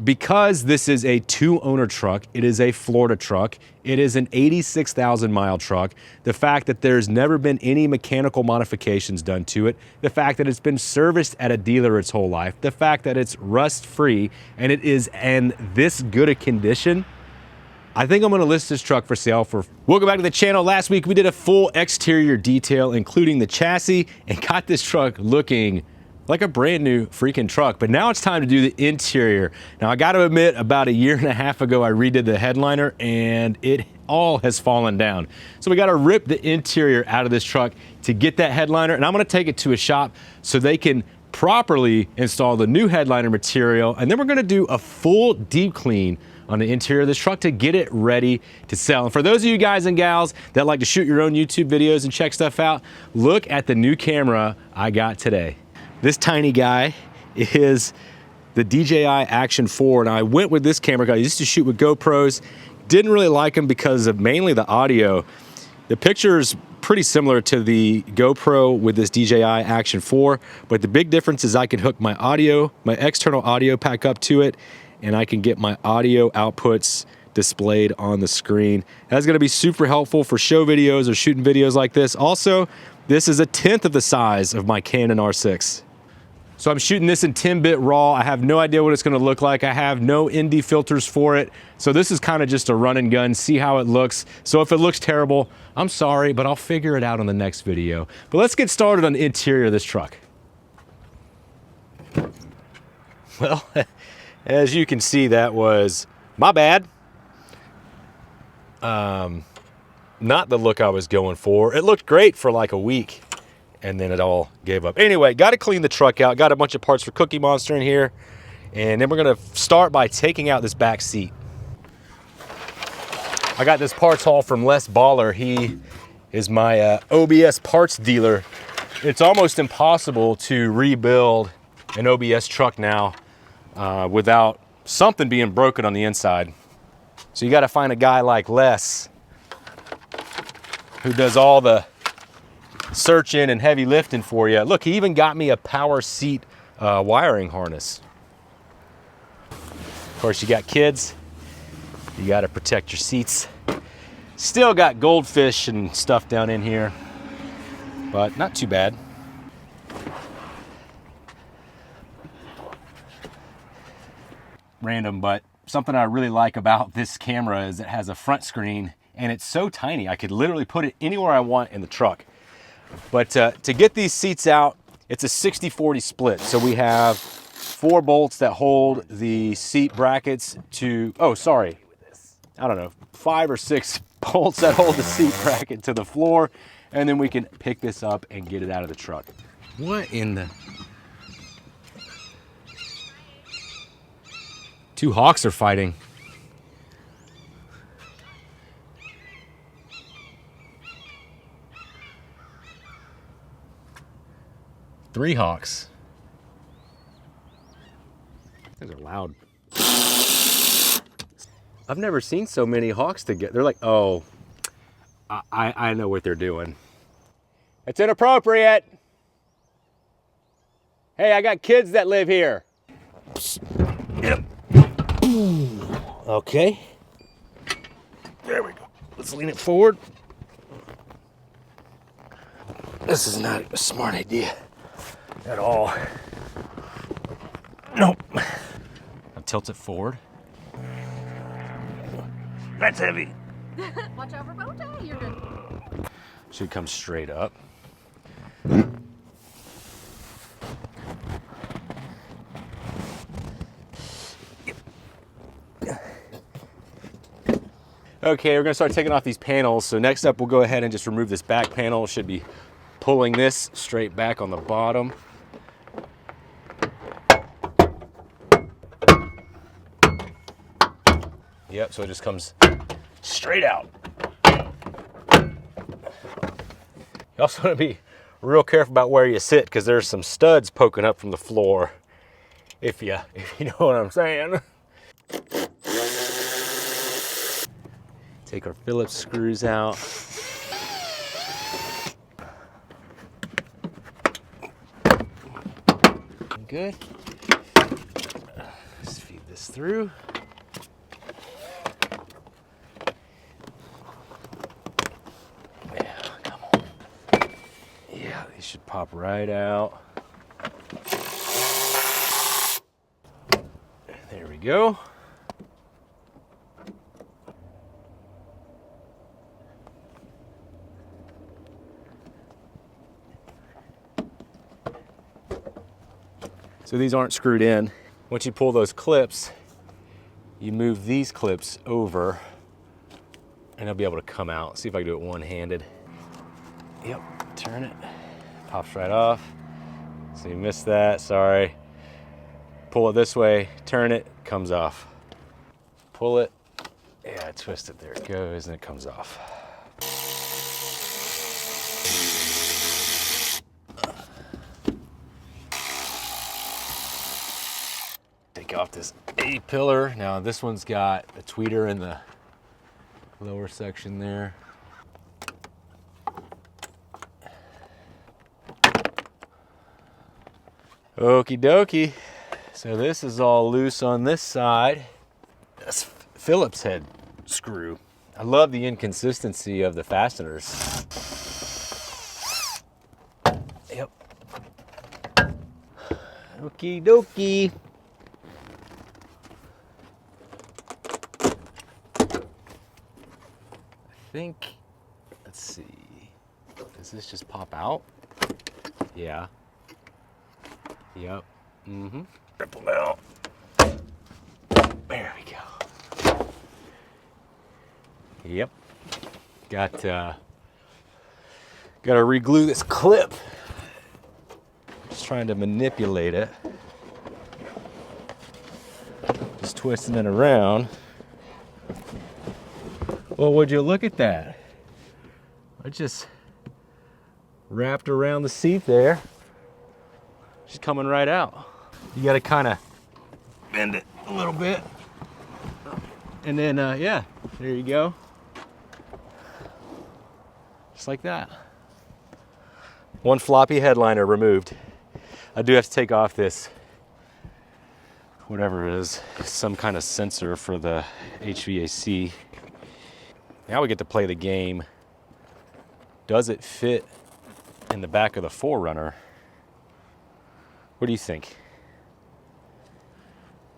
Because this is a 2-owner truck, it is a Florida truck, it is an 86,000 mile truck, the fact that there's never been any mechanical modifications done to it, the fact that it's been serviced at a dealer its whole life, the fact that it's rust-free, and it is in this good a condition, I think I'm gonna list this truck for sale for... Welcome back to the channel. Last week we did a full exterior detail, including the chassis, and got this truck looking like a brand new freaking truck. But now it's time to do the interior. Now I gotta admit, about 1.5 years ago, I redid the headliner and it all has fallen down. So we gotta rip the interior out of this truck to get that headliner, and I'm gonna take it to a shop so they can properly install the new headliner material, and then we're gonna do a full deep clean on the interior of this truck to get it ready to sell. And for those of you guys and gals that like to shoot your own YouTube videos and check stuff out, look at the new camera I got today. This tiny guy is the DJI Action 4, and I went with this camera guy. I used to shoot with GoPros, didn't really like them because of mainly the audio. The picture's pretty similar to the GoPro with this DJI Action 4, but the big difference is I can hook my audio, my external audio pack up to it, and I can get my audio outputs displayed on the screen. That's gonna be super helpful for show videos or shooting videos like this. Also, this is 1/10 of the size of my Canon R6. So I'm shooting this in 10-bit RAW. I have no idea what it's gonna look like. I have no ND filters for it. So this is kind of just a run and gun, see how it looks. So if it looks terrible, I'm sorry, but I'll figure it out on the next video. But let's get started on the interior of this truck. Well, as you can see, that was my bad. Not the look I was going for. It looked great for like a week, and then it all gave up. Anyway, got to clean the truck out. Got a bunch of parts for Cookie Monster in here, and then we're gonna start by taking out this back seat. I got this parts haul from Les Baller. He is my OBS parts dealer. It's almost impossible to rebuild an OBS truck now without something being broken on the inside. So you got to find a guy like Les who does all the searching and heavy lifting for you. Look, he even got me a power seat wiring harness. Of course, you got kids, you got to protect your seats. Still got goldfish and stuff down in here, but not too bad. Random, but something I really like about this camera is it has a front screen, and it's so tiny I could literally put it anywhere I want in the truck. But to get these seats out, it's a 60-40 split. So we have 4 bolts that hold the seat brackets to, oh sorry, I don't know, 5 or 6 bolts that hold the seat bracket to the floor, and then we can pick this up and get it out of the truck. What in the... 2 hawks are fighting. Three hawks. Those are loud. I've never seen so many hawks together. They're like, oh, I know what they're doing. It's inappropriate. Hey, I got kids that live here. Yep. Okay. There we go. Let's lean it forward. This is not a smart idea at all. Nope. I'll tilt it forward. That's heavy. Watch out for bow tie. You're good. Should come straight up. Okay, we're gonna start taking off these panels. So next up, we'll go ahead and just remove this back panel. Should be pulling this straight back on the bottom. Yep, so it just comes straight out. You also want to be real careful about where you sit, because there's some studs poking up from the floor, if you know what I'm saying. Take our Phillips screws out. Good. Let's feed this through. Yeah, come on. Yeah, these should pop right out. There we go. So these aren't screwed in. Once you pull those clips, you move these clips over and they'll be able to come out. See if I can do it one-handed. Yep, turn it, pops right off. So you missed that, sorry. Pull it this way, turn it, comes off. Pull it, yeah, twist it, there it goes, and it comes off. Take off this A-pillar. Now this one's got a tweeter in the lower section there. Okie dokie. So this is all loose on this side. That's Phillips head screw. I love the inconsistency of the fasteners. Yep. Okie dokie. I think, let's see. Does this just pop out? Yeah. Yep. Mm-hmm. Rip them out. There we go. Yep. Gotta re-glue this clip. Just trying to manipulate it. Just twisting it around. Well, would you look at that? I just wrapped around the seat there. She's coming right out. You gotta kind of bend it a little bit. And then, yeah, there you go. Just like that. One floppy headliner removed. I do have to take off this, whatever it is, some kind of sensor for the HVAC. Now we get to play the game. Does it fit in the back of the 4Runner? What do you think?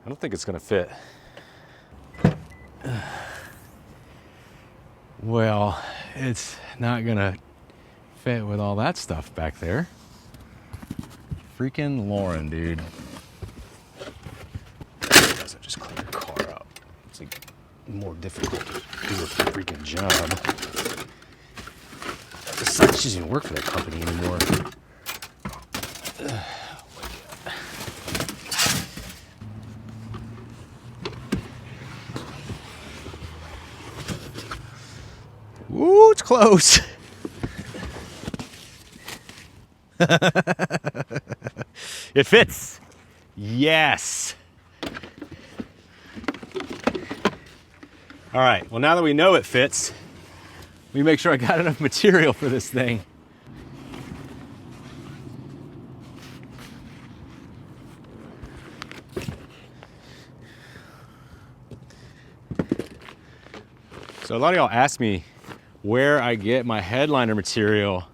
I don't think it's gonna fit. Well, it's not gonna fit with all that stuff back there. Freaking Lauren, dude. It doesn't just clean your car up. It's like more difficult to do a freaking job. Besides, she doesn't work for that company anymore. Ooh, it's close. It fits. Yes. All right, well, now that we know it fits, we make sure I got enough material for this thing. So a lot of y'all ask me where I get my headliner material,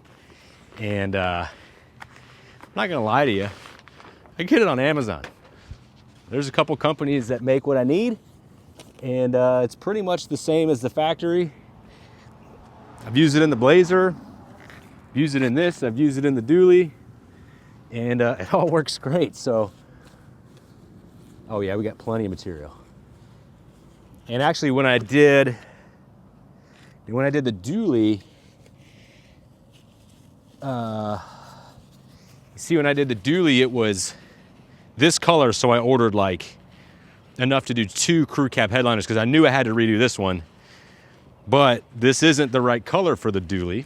and I'm not gonna lie to you, I get it on Amazon. There's a couple companies that make what I need, and it's pretty much the same as the factory. I've used it in the Blazer, I've used it in this, I've used it in the dually, and it all works great. So, oh yeah, we got plenty of material. And actually, when I did the dually, see, when I did the dually, it was this color, so I ordered like enough to do 2 crew cab headliners because I knew I had to redo this one. But this isn't the right color for the dually,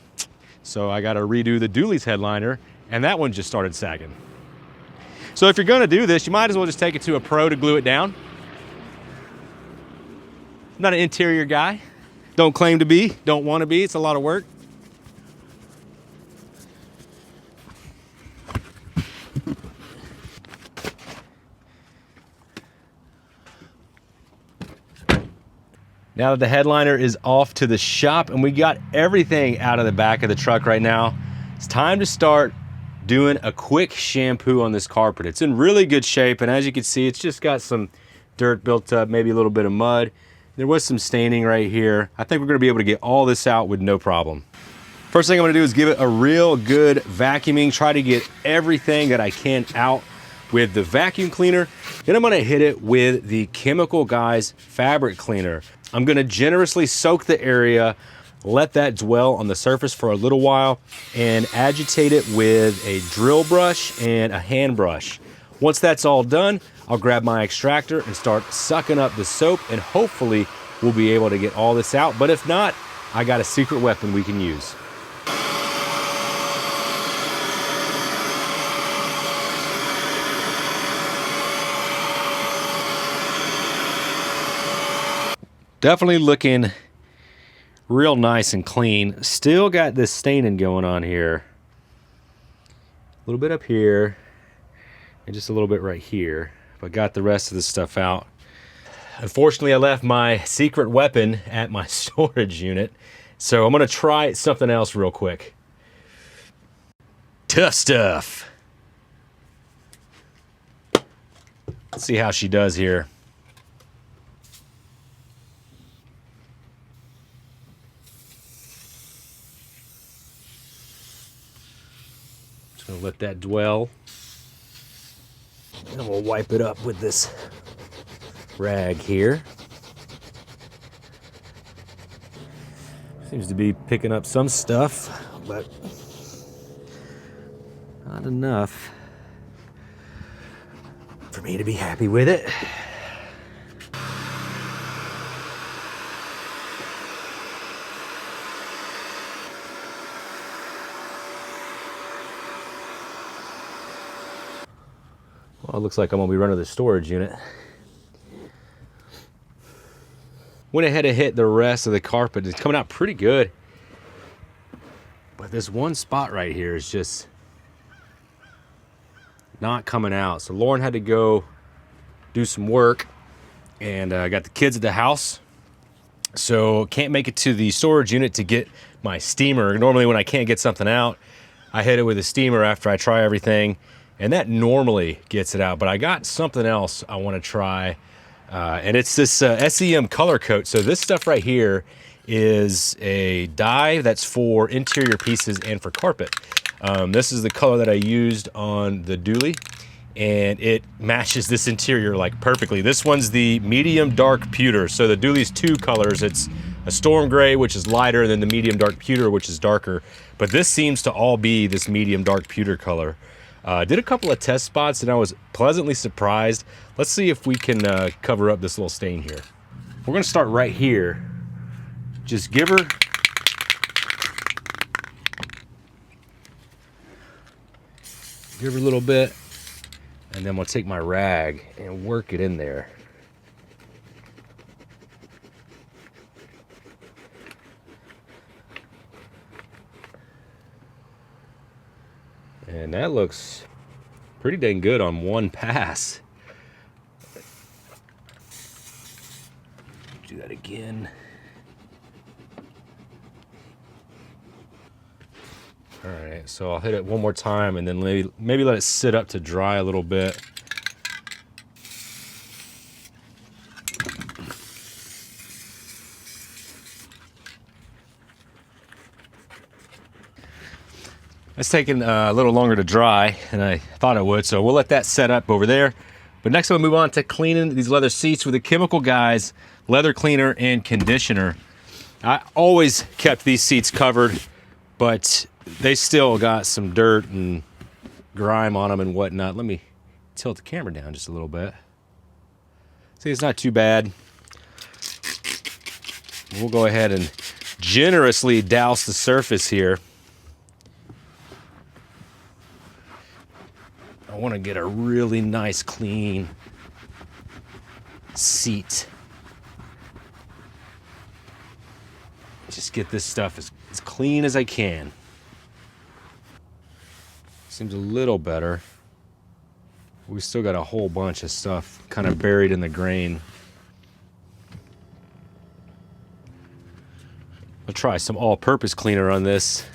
so I got to redo the dually's headliner, and that one just started sagging. So if you're going to do this, you might as well just take it to a pro to glue it down. I'm not an interior guy. Don't claim to be, don't want to be. It's a lot of work. Now that the headliner is off to the shop and we got everything out of the back of the truck right now, it's time to start doing a quick shampoo on this carpet. It's in really good shape, and as you can see, it's just got some dirt built up, maybe a little bit of mud. There was some staining right here. I think we're gonna be able to get all this out with no problem. First thing I'm gonna do is give it a real good vacuuming, try to get everything that I can out with the vacuum cleaner. Then I'm gonna hit it with the Chemical Guys fabric cleaner. I'm gonna generously soak the area, let that dwell on the surface for a little while, and agitate it with a drill brush and a hand brush. Once that's all done, I'll grab my extractor and start sucking up the soap, and hopefully we'll be able to get all this out. But if not, I got a secret weapon we can use. Definitely looking real nice and clean. Still got this staining going on here. A little bit up here and just a little bit right here. But got the rest of this stuff out. Unfortunately, I left my secret weapon at my storage unit. So I'm gonna try something else real quick. Tough stuff. Let's see how she does here. Gonna let that dwell. And we'll wipe it up with this rag here. Seems to be picking up some stuff, but not enough for me to be happy with it. Well, it looks like I'm gonna be running the storage unit. Went ahead and hit the rest of the carpet. It's coming out pretty good. But this one spot right here is just not coming out. So Lauren had to go do some work, and I got the kids at the house. So can't make it to the storage unit to get my steamer. Normally when I can't get something out, I hit it with a steamer after I try everything. And that normally gets it out, but I got something else I want to try, and it's this SEM color coat. So this stuff right here is a dye that's for interior pieces and for carpet. This is the color that I used on the dually, and it matches this interior like perfectly. This one's the medium dark pewter. So the dually's two colors. It's a storm gray, which is lighter, and then the medium dark pewter, which is darker. But this seems to all be this medium dark pewter color. Did a couple of test spots and I was pleasantly surprised. Let's see if we can cover up this little stain here. We're gonna start right here. Just give her a little bit, and then we'll take my rag and work it in there. And that looks pretty dang good on one pass. Do that again. All right, so I'll hit it one more time and then maybe let it sit up to dry a little bit. It's taking a little longer to dry than I thought it would, so we'll let that set up over there. But next we'll move on to cleaning these leather seats with the Chemical Guys leather cleaner and conditioner. I always kept these seats covered, but they still got some dirt and grime on them and whatnot. Let me tilt the camera down just a little bit. See, it's not too bad. We'll go ahead and generously douse the surface here. I want to get a really nice clean seat. Just get this stuff as clean as I can. Seems a little better. We still got a whole bunch of stuff kind of buried in the grain. I'll try some all-purpose cleaner on this.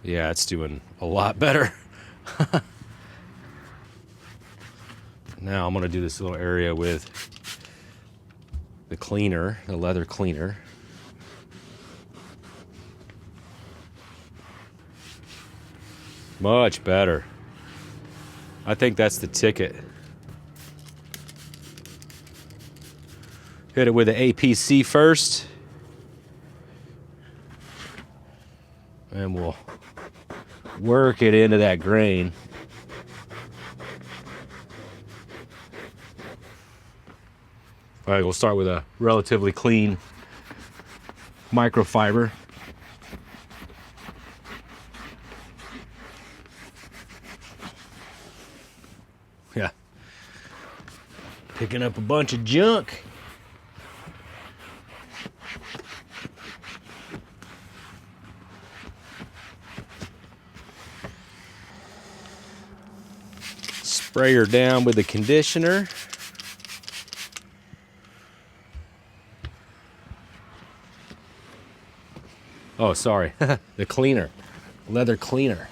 Yeah, it's doing a lot better. Now I'm gonna do this little area with the cleaner, the leather cleaner. Much better. I think that's the ticket. Hit it with the APC first. And we'll work it into that grain. All right, we'll start with a relatively clean microfiber. Yeah. Picking up a bunch of junk. Spray her down with the conditioner. Oh, sorry, the cleaner, leather cleaner.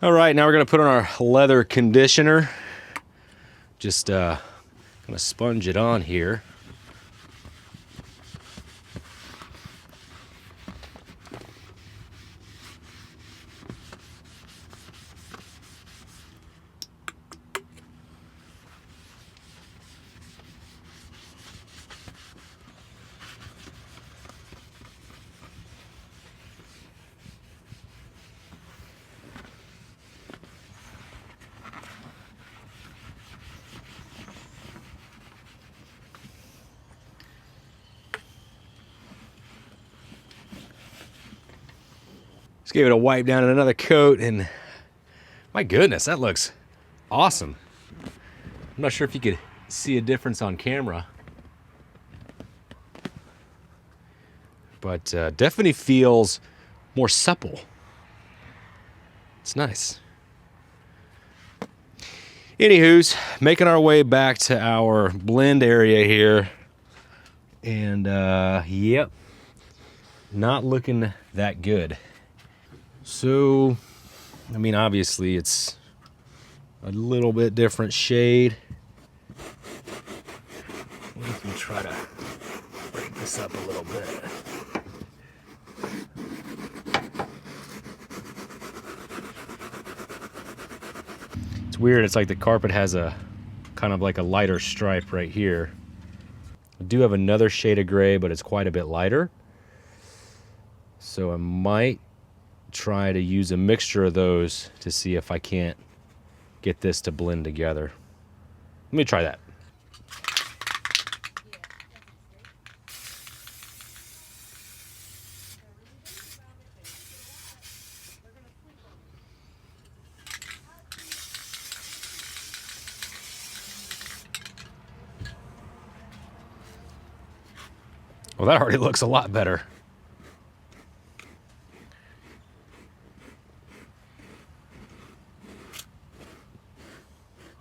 All right, now we're gonna put on our leather conditioner. Just gonna sponge it on here. Just gave it a wipe down and another coat, and my goodness, that looks awesome. I'm not sure if you could see a difference on camera, but definitely feels more supple. It's nice. Anywho's, making our way back to our blend area here, and yep, not looking that good. So, I mean, obviously it's a little bit different shade. What if we try to break this up a little bit? It's weird, it's like the carpet has a kind of like a lighter stripe right here. I do have another shade of gray, but it's quite a bit lighter. So I might try to use a mixture of those to see if I can't get this to blend together. Let me try that. Well, that already looks a lot better.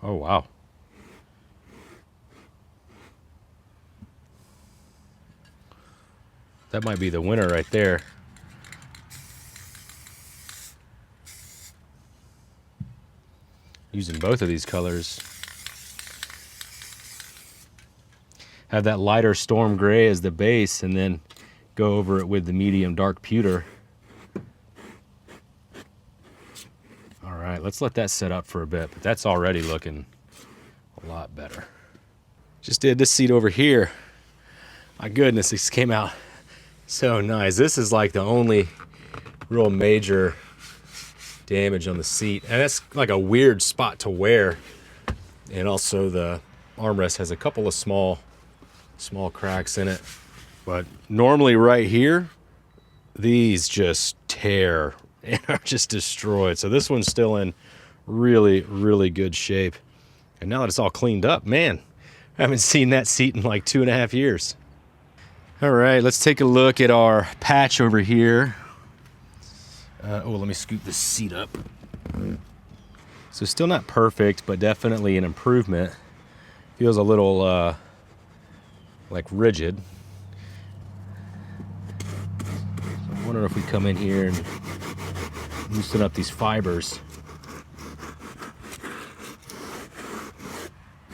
Oh, wow. That might be the winner right there. Using both of these colors. Have that lighter storm gray as the base, and then go over it with the medium dark pewter. All right, let's let that set up for a bit, but that's already looking a lot better. Just did this seat over here. My goodness, this came out so nice. This is like the only real major damage on the seat, and it's like a weird spot to wear. And also the armrest has a couple of small cracks in it. But normally right here, these just tear and are just destroyed. So this one's still in really, really good shape. And now that it's all cleaned up, man, I haven't seen that seat in like 2.5 years. All right, let's take a look at our patch over here. Oh, let me scoot this seat up. So still not perfect, but definitely an improvement. Feels a little like rigid. So I'm wondering if we come in here and loosen up these fibers.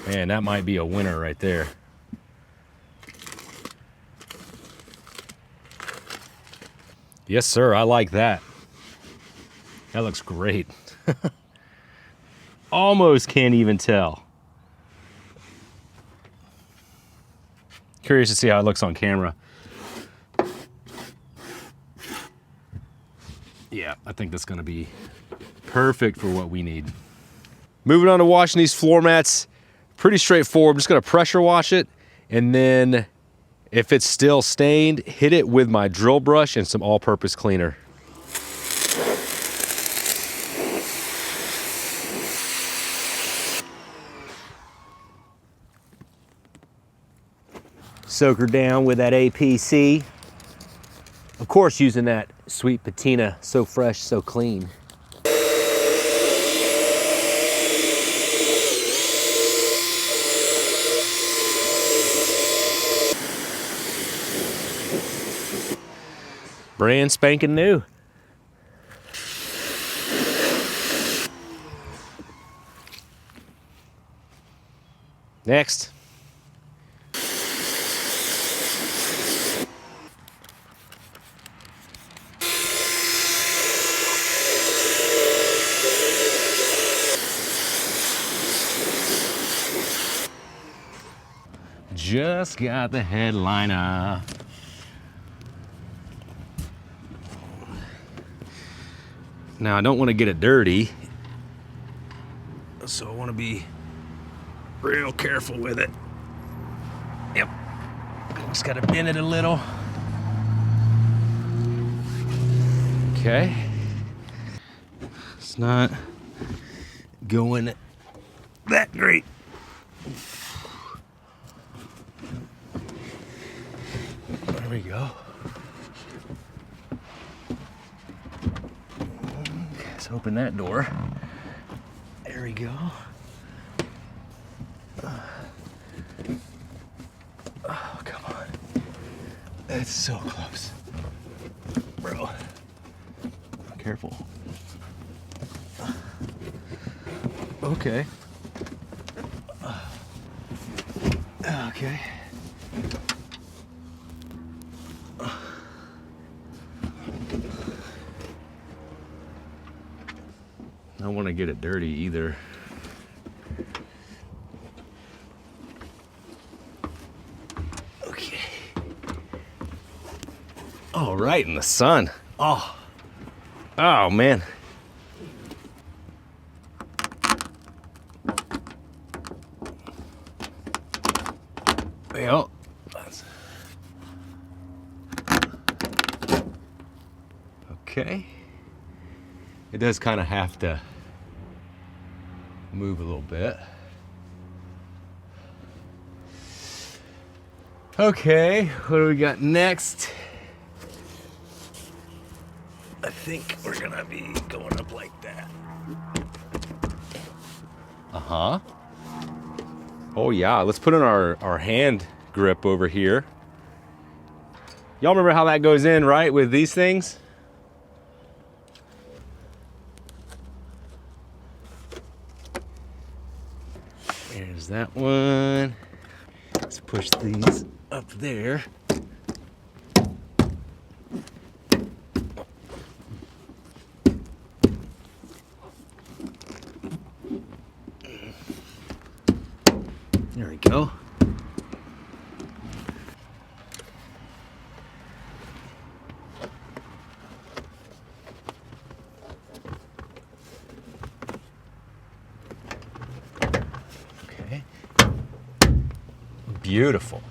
Man, that might be a winner right there. Yes, sir, I like that. That looks great. Almost can't even tell. Curious to see how it looks on camera. Yeah, I think that's gonna be perfect for what we need. Moving on to washing these floor mats. Pretty straightforward. I'm just gonna pressure wash it, and then if it's still stained, hit it with my drill brush and some all-purpose cleaner. Soak her down with that APC. Of course, using that sweet patina, so fresh, so clean. Brand spanking new. Next. Just got the headliner. Now I don't want to get it dirty, so I want to be real careful with it. Yep, just got to bend it a little. Okay, it's not going that great. There we go. Let's open that door. There we go. Oh, come on. That's so close. Bro. Careful. Okay. Okay. I don't want to get it dirty either. Okay. All right, in the sun. Oh man. Well, okay. It does kind of have to move a little bit. Okay, what do we got next? I think we're gonna be going up like that. Uh-huh. Oh yeah, let's put in our hand grip over here. Y'all remember how that goes in, right, with these things? There's that one. Let's push these up there. There we go. Okay. Beautiful.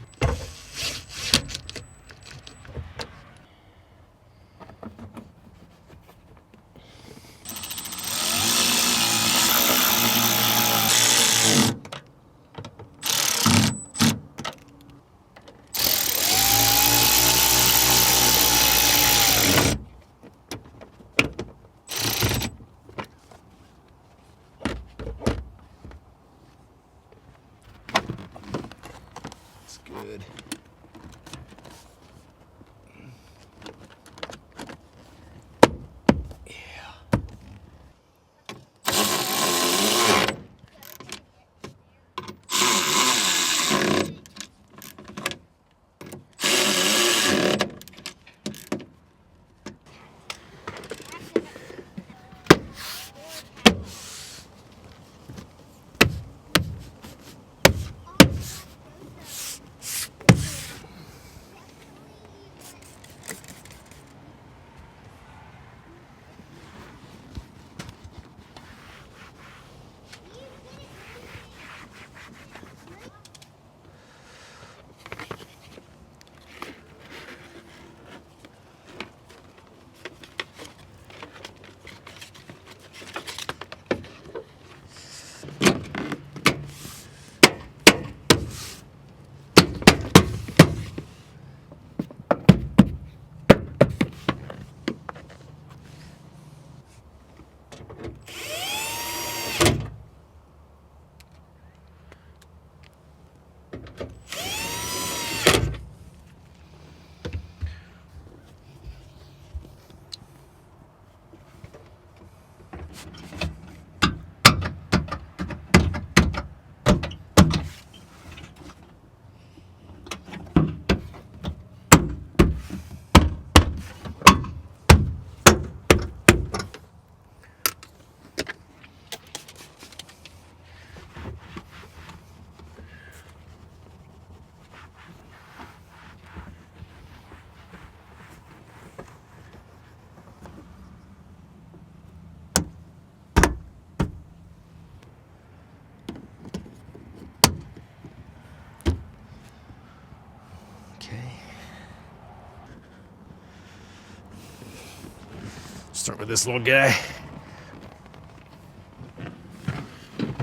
Start with this little guy.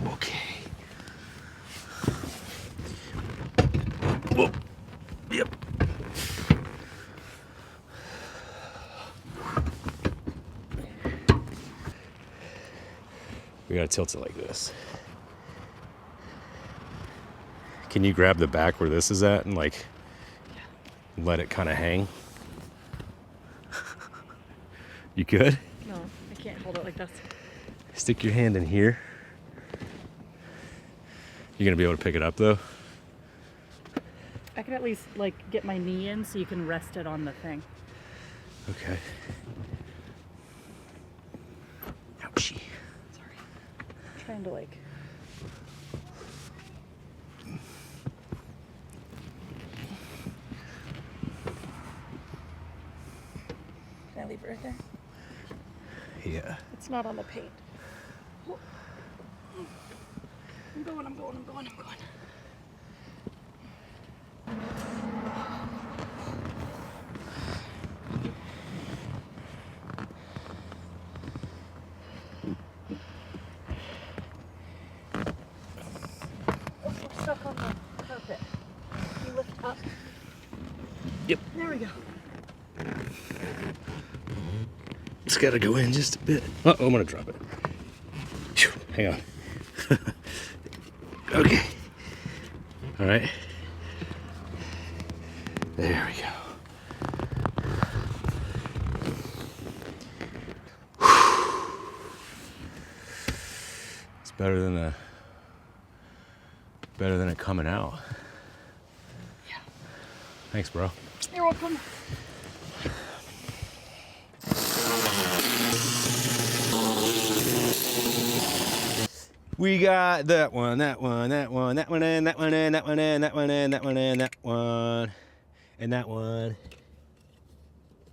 Okay. Whoa. Yep. We gotta tilt it like this. Can you grab the back where this is at and like let it kind of hang? You could? No, I can't hold it like this. Stick your hand in here. You're gonna be able to pick it up though? I can at least like get my knee in so you can rest it on the thing. Okay. Ouchie. Sorry. I'm trying to like. Can I leave it right there? Yeah. It's not on the paint. I'm going. Oh, we're stuck on the carpet. You lift up. Yep. There we go. It's gotta go in just a bit. Oh, I'm gonna drop it. Phew, hang on. Okay. All right. There we go. It's better than it coming out. Yeah. Thanks, bro. You're welcome. We got that one, and that one, and that one, and that one, and that one, and that one, and that one, and that one.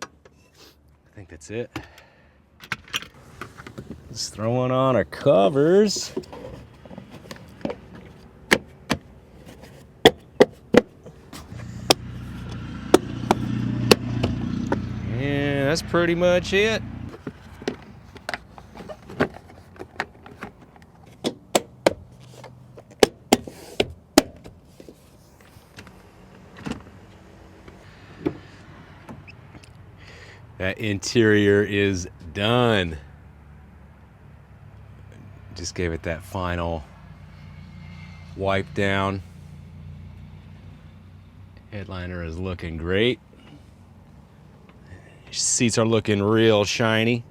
I think that's it. Just throwing on our covers. Yeah, that's pretty much it. That interior is done. Just gave it that final wipe down. Headliner is looking great. Seats are looking real shiny.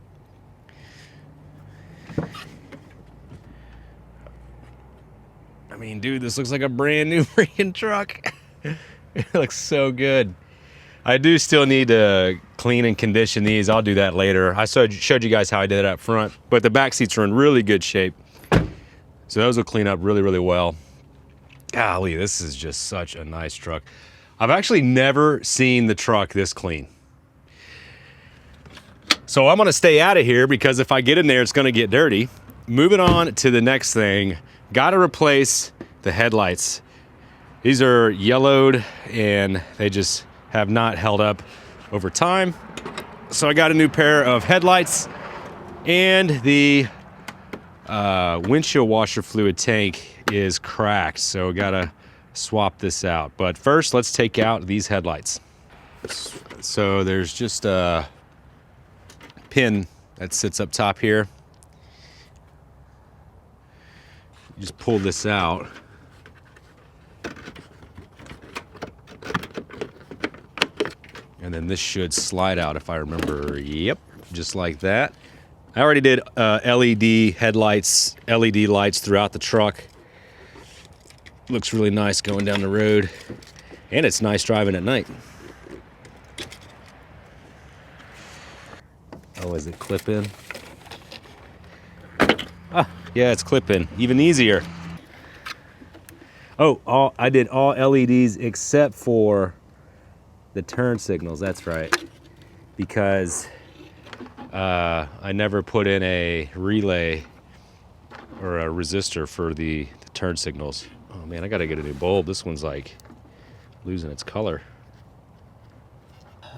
I mean, dude, this looks like a brand new freaking truck. It looks so good. I do still need to clean and condition these. I'll do that later. I showed you guys how I did it up front, but the back seats are in really good shape. So those will clean up really, really well. Golly, this is just such a nice truck. I've actually never seen the truck this clean. So I'm gonna stay out of here because if I get in there, it's gonna get dirty. Moving on to the next thing, gotta replace the headlights. These are yellowed and they just have not held up over time. So I got a new pair of headlights and the windshield washer fluid tank is cracked. So gotta swap this out. But first, let's take out these headlights. So there's just a pin that sits up top here. You just pull this out. And then this should slide out if I remember. Yep, just like that. I already did LED headlights, LED lights throughout the truck. Looks really nice going down the road. And it's nice driving at night. Oh, is it clip in? Ah, yeah, it's clip in. Even easier. Oh, I did all LEDs except for the turn signals. That's right. Because I never put in a relay or a resistor for the turn signals. Oh man, I gotta get a new bulb. This one's like losing its color.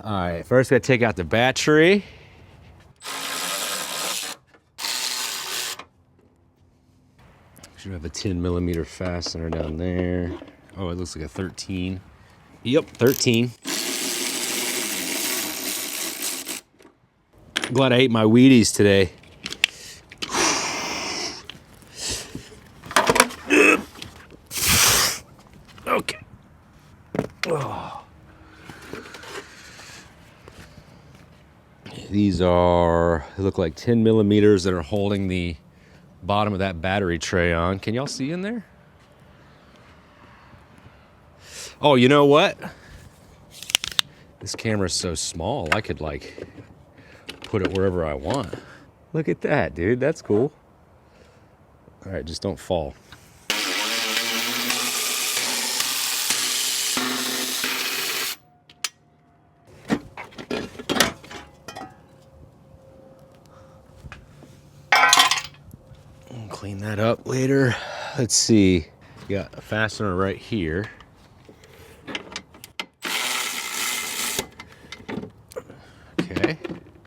All right, first I gotta take out the battery. Should have a 10mm fastener down there. Oh, it looks like a 13. Yep, 13. Glad I ate my Wheaties today. Okay. Oh. These they look like 10mm that are holding the bottom of that battery tray on. Can y'all see in there? Oh, you know what? This camera's so small, I could like put it wherever I want. Look at that, dude. That's cool. All right, just don't fall. I'll clean that up later. Let's see. Got a fastener right here. Okay.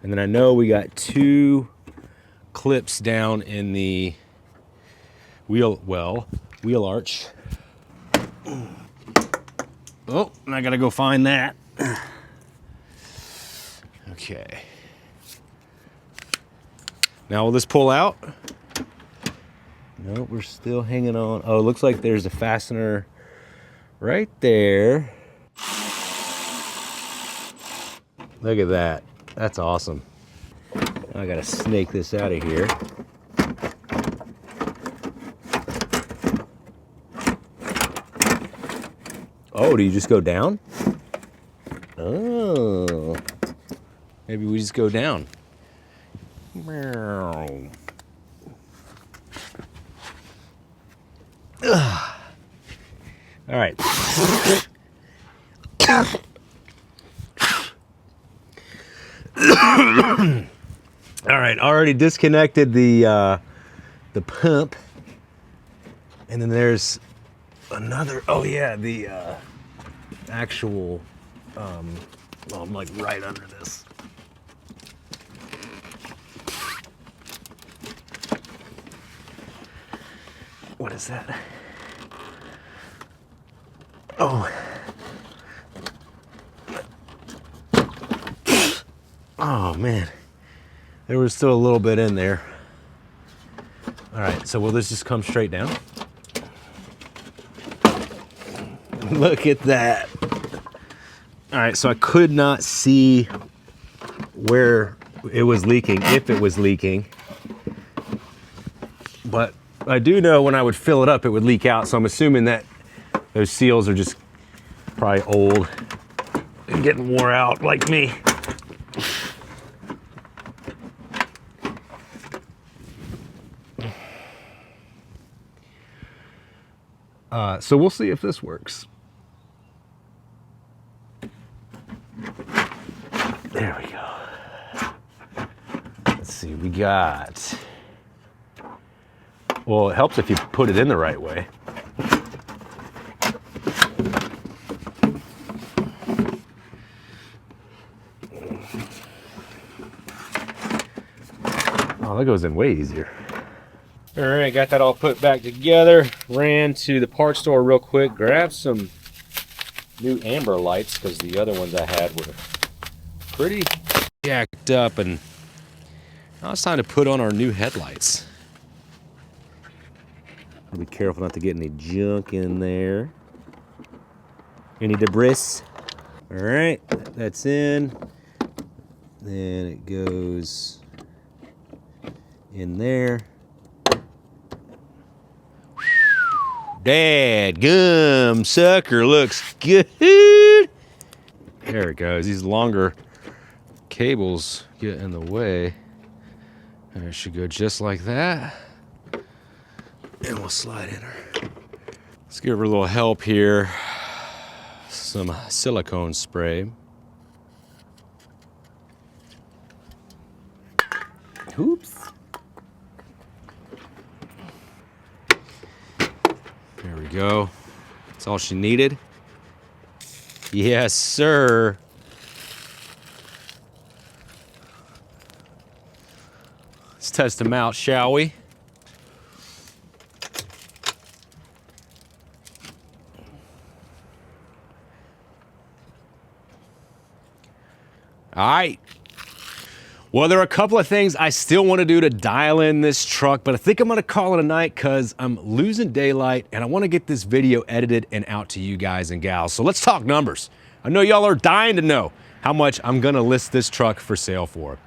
And then I know we got 2 clips down in the wheel arch. Oh, and I gotta go find that. Okay. Now will this pull out? No, we're still hanging on. Oh, it looks like there's a fastener right there. Look at that. That's awesome. Now I gotta snake this out of here. Oh, do you just go down? Oh. Maybe we just go down. Meow. All right. All right, already disconnected the pump, and then there's another. Oh yeah, the actual. Well, I'm like right under this. What is that? Oh. Oh man, there was still a little bit in there. All right, so will this just come straight down? Look at that. All right, so I could not see where it was leaking, if it was leaking. But I do know when I would fill it up, it would leak out. So I'm assuming that those seals are just probably old and getting wore out like me. So we'll see if this works. There we go. Let's see, we got, well, it helps if you put it in the right way. Oh, that goes in way easier. All right, got that all put back together. Ran to the parts store real quick, grabbed some new amber lights because the other ones I had were pretty jacked up, and now it's time to put on our new headlights. Be careful not to get any junk in there. Any debris. All right, that's in. Then it goes in there. Dad gum sucker looks good. There it goes. These longer cables get in the way. And it should go just like that. And we'll slide in her. Let's give her a little help here. Some silicone spray. Oops. There we go. That's all she needed. Yes, sir. Let's test them out, shall we? All right. Well, there are a couple of things I still want to do to dial in this truck, but I think I'm going to call it a night because I'm losing daylight and I want to get this video edited and out to you guys and gals. So let's talk numbers. I know y'all are dying to know how much I'm going to list this truck for sale for.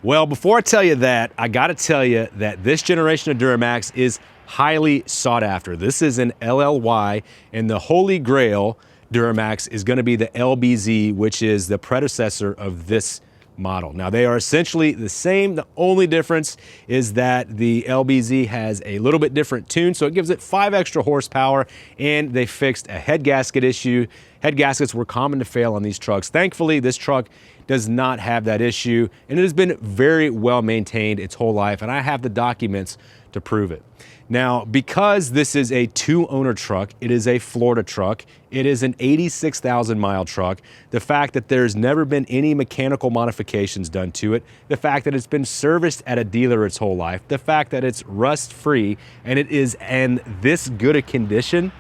Well, before I tell you that, I got to tell you that this generation of Duramax is highly sought after. This is an LLY, and the holy grail Duramax is going to be the LBZ, which is the predecessor of this model. Now, they are essentially the same. The only difference is that the LBZ has a little bit different tune, so it gives it 5 extra horsepower, and they fixed a head gasket issue. Head gaskets were common to fail on these trucks. Thankfully, this truck does not have that issue, and it has been very well maintained its whole life, and I have the documents to prove it. Now, because this is a 2-owner truck, it is a Florida truck, it is an 86,000 mile truck, the fact that there's never been any mechanical modifications done to it, the fact that it's been serviced at a dealer its whole life, the fact that it's rust-free, and it is in this good a condition,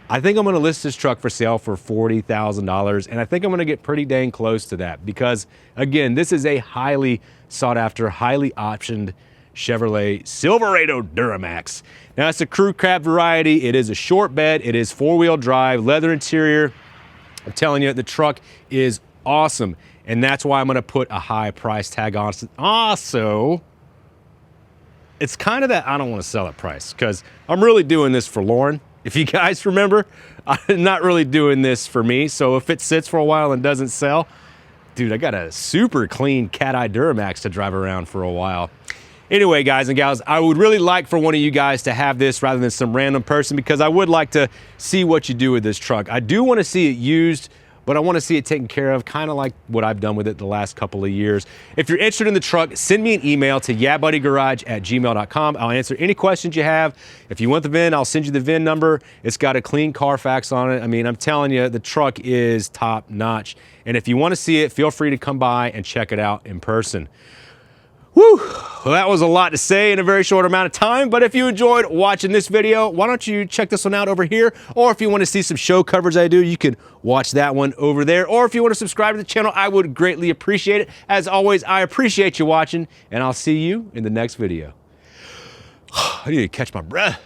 I think I'm going to list this truck for sale for $40,000, and I think I'm going to get pretty dang close to that because, again, this is a highly sought after, highly optioned Chevrolet Silverado Duramax. Now, it's a crew cab variety. It is a short bed. It is 4-wheel drive, leather interior. I'm telling you, the truck is awesome, and that's why I'm going to put a high price tag on it. Also, it's kind of that I don't want to sell at price because I'm really doing this for Lauren. If you guys remember, I'm not really doing this for me. So if it sits for a while and doesn't sell, dude, I got a super clean cat-eye Duramax to drive around for a while. Anyway, guys and gals, I would really like for one of you guys to have this rather than some random person because I would like to see what you do with this truck. I do want to see it used, but I want to see it taken care of, kind of like what I've done with it the last couple of years. If you're interested in the truck, send me an email to yeahbuddygarage@gmail.com. I'll answer any questions you have. If you want the VIN, I'll send you the VIN number. It's got a clean Carfax on it. I mean, I'm telling you, the truck is top notch. And if you want to see it, feel free to come by and check it out in person. Whew, well, that was a lot to say in a very short amount of time, but if you enjoyed watching this video, why don't you check this one out over here? Or if you want to see some show coverage I do, you can watch that one over there. Or if you want to subscribe to the channel, I would greatly appreciate it. As always, I appreciate you watching, and I'll see you in the next video. I need to catch my breath.